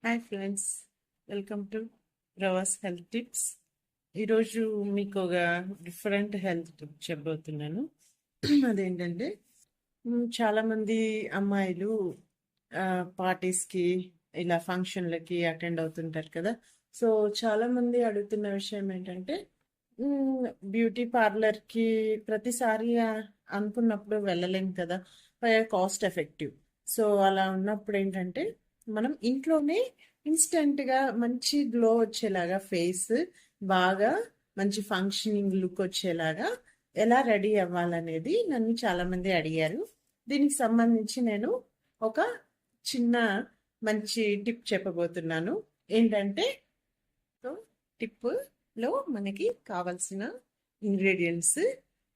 Hi friends, welcome to Rava's health tips. ఈరోజు మీకు ఒక డిఫరెంట్ హెల్త్ టిప్ చెప్పబోతున్నాను. అదేంటంటే చాలామంది అమ్మాయిలు పార్టీస్కి ఇలా ఫంక్షన్లకి అటెండ్ అవుతుంటారు కదా. సో చాలామంది అడుగుతున్న విషయం ఏంటంటే బ్యూటీ పార్లర్కి ప్రతిసారి అనుకున్నప్పుడు వెళ్ళలేం కదా, పైగా కాస్ట్ ఎఫెక్టివ్. సో అలా ఉన్నప్పుడు ఏంటంటే మనం ఇంట్లోనే ఇన్స్టెంట్గా మంచి గ్లో వచ్చేలాగా, ఫేస్ బాగా మంచి ఫంక్షనింగ్ లుక్ వచ్చేలాగా ఎలా రెడీ అవ్వాలనేది నన్ను చాలా మంది అడిగారు. దీనికి సంబంధించి నేను ఒక చిన్న మంచి టిప్ చెప్పబోతున్నాను. ఏంటంటే టిప్ లో మనకి కావాల్సిన ఇంగ్రీడియంట్స్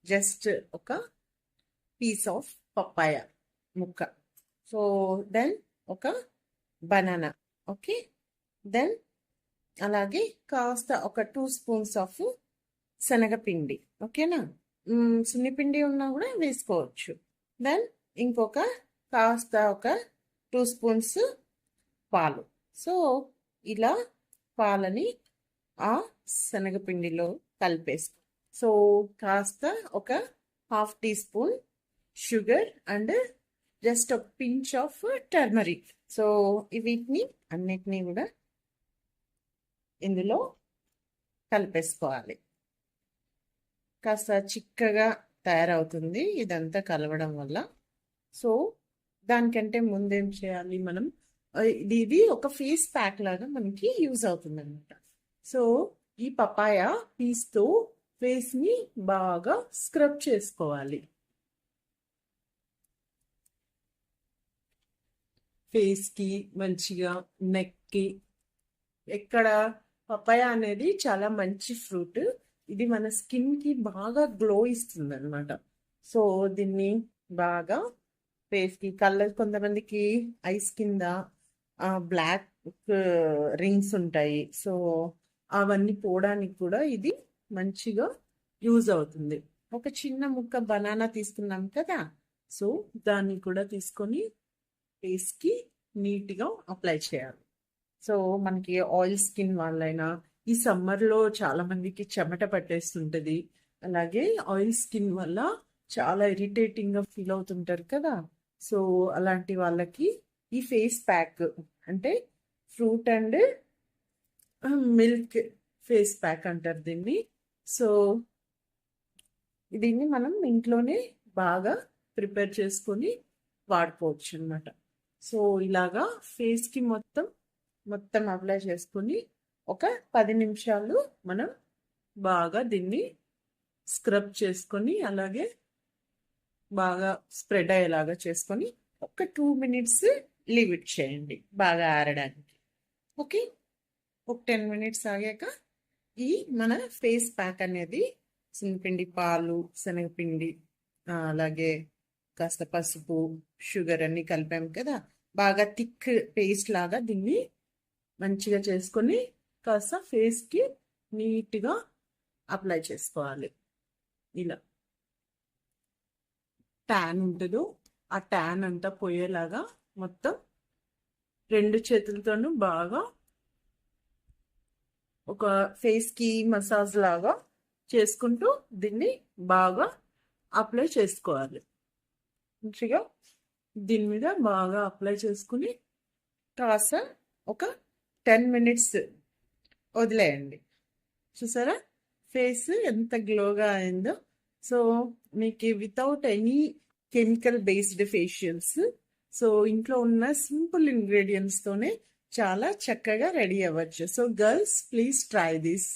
జస్ట్ ఒక పీస్ ఆఫ్ పప్పాయ ముక్క, సో దెన్ ఒక బనానా, ఓకే, దెన్ అలాగే కాస్త ఒక 2 స్పూన్స్ ఆఫ్ శనగపిండి, ఓకేనా. సున్నిపిండి ఉన్నా కూడా వేసుకోవచ్చు. దెన్ ఇంకొక కాస్త ఒక 2 స్పూన్స్ పాలు. సో ఇలా పాలని ఆ శనగపిండిలో కలిపేసుకో. సో కాస్త ఒక half teaspoon sugar and just ఒక పించ్ ఆఫ్ టర్మరిక్. సో వీటిని అన్నిటినీ కూడా ఇందులో కలిపేసుకోవాలి. కాస్త చిక్కగా తయారవుతుంది ఇదంతా కలవడం వల్ల. సో దానికంటే ముందేం చేయాలి మనం, ఇది ఒక ఫేస్ ప్యాక్ లాగా మనకి యూజ్ అవుతుంది అనమాట. సో ఈ పపాయ పీస్తో ఫేస్ని బాగా స్క్రబ్ చేసుకోవాలి. ఫేస్కి మంచిగా, నెక్కి, ఎక్కడ పపాయ అనేది చాలా మంచి ఫ్రూట్. ఇది మన స్కిన్కి బాగా గ్లో ఇస్తుంది అనమాట. సో దీన్ని బాగా ఫేస్కి, కళ్ళ కొంతమందికి ఐస్ కింద బ్లాక్ రింగ్స్ ఉంటాయి. సో అవన్నీ పోవడానికి కూడా ఇది మంచిగా యూజ్ అవుతుంది. ఒక చిన్న ముక్క బనానా తీసుకున్నాం కదా, సో దాన్ని కూడా తీసుకొని ఫేస్కి నీట్గా అప్లై చేయాలి. సో మనకి ఆయిల్ స్కిన్ వాళ్ళైనా, ఈ సమ్మర్లో చాలా మందికి చెమట పట్టేస్తుంటుంది, అలాగే ఆయిల్ స్కిన్ వల్ల చాలా ఇరిటేటింగ్గా ఫీల్ అవుతుంటారు కదా. సో అలాంటి వాళ్ళకి ఈ ఫేస్ ప్యాక్, అంటే fruit and milk face pack అంటారు దీన్ని. సో దీన్ని మనం ఇంట్లోనే బాగా ప్రిపేర్ చేసుకొని వాడుకోవచ్చు అనమాట. సో ఇలాగా ఫేస్కి మొత్తం అప్లై చేసుకొని ఒక 10 నిమిషాలు మనం బాగా దీన్ని స్క్రబ్ చేసుకొని, అలాగే బాగా స్ప్రెడ్ అయ్యేలాగా చేసుకొని ఒక 2 మినిట్స్ లీవ్ ఇట్ చేయండి బాగా ఆరడానికి. ఓకే, ఒక 10 మినిట్స్ ఆగాక ఈ మన ఫేస్ ప్యాక్ అనేది శనగపిండి, పాలు, శనగపిండి, అలాగే కాస్త పసుపు, షుగర్ అన్ని కలిపాం కదా, బాగా థిక్ పేస్ట్ లాగా దీన్ని మంచిగా చేసుకొని కాస్త ఫేస్కి నీట్గా అప్లై చేసుకోవాలి. ఇలా ట్యాన్ ఉంటుందో ఆ ట్యాన్ అంతా పోయేలాగా మొత్తం 2 చేతులతోనూ బాగా ఒక ఫేస్కి మసాజ్ లాగా చేసుకుంటూ దీన్ని బాగా అప్లై చేసుకోవాలి. మంచిగా దీని మీద బాగా అప్లై చేసుకుని కాస్త ఒక 10 మినిట్స్ వదిలేయండి. చూసారా ఫేస్ ఎంత గ్లోగా అయిందో. సో మీకు without any chemical based facials, so ఇంట్లో ఉన్న సింపుల్ ఇంగ్రీడియంట్స్తోనే చాలా చక్కగా రెడీ అవ్వచ్చు. So girls, please try this.